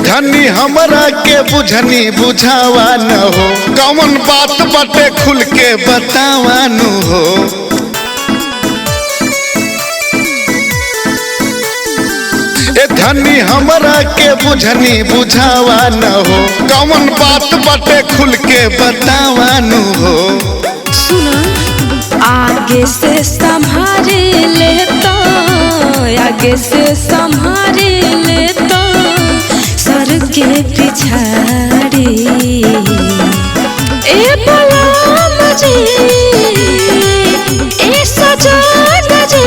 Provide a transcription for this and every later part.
धनी हमरा के बुझनी बुझावा न हो, कौन बात बाटे खुल के बतावा न हो। ए धनी हमरा के बुझनी बुझावा न हो, कौन बात बाटे खुल के बतावा न हो। सुना आगे से संभारे ले तो, आगे से संभारे ले तो सर के पिछाड़ी ए बलम जी ए सजन जी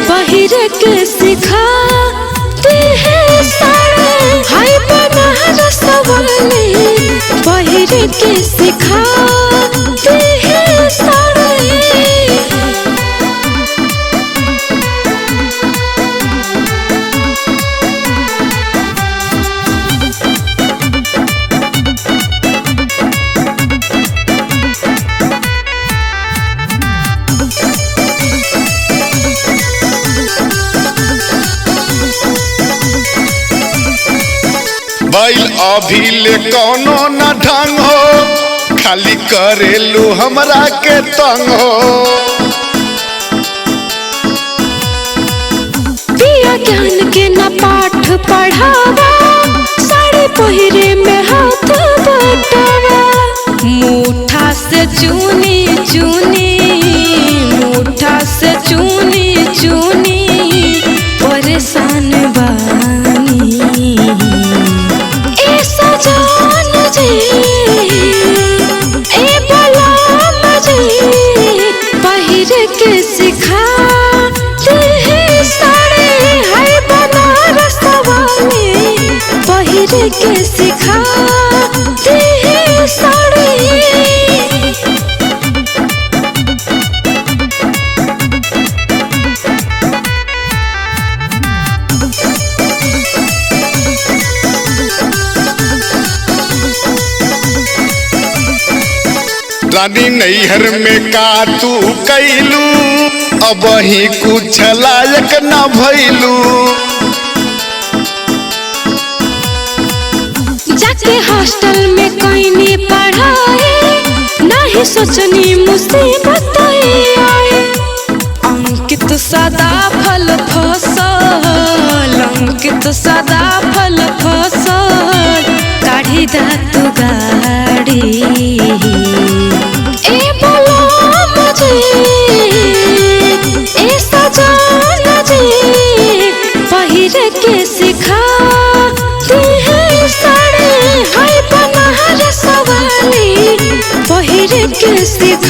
पहिर के सिखा दे है साड़ी हाय बनारस वाली पहिर के सिखा दे है साड़ी। बैल अभी ले कौनो न ढंग हो, खाली करेलू हमरा के तंग हो। पिया ज्ञान के न पाठ पढ़ावा, साड़ी पहिरे में हाथ बटावा। मुठा से चुनी चुनी, मुठा से चुनी चुनी परेशान बानी ए सजन जी ए बलम जी पहिर के सिखा दे है साड़ी हाय बनारस वाली पहिर के सिखा दे है साड़ी। रानी नैहर में का तू कैलू, अब ही कुछ लायक न भैलू। जाके हॉस्टल में कोई नहीं पढ़ाए, नहीं सोचनी मुसीबत आए। अंकित सदा फल फसल, अंकित सदा फल फसल काढ़ी दा तू गाड़ी ए बलम जी ए सजन जी पहिर के सिखा दे है साड़ी हाय बनारस वाली पहिर के सिखा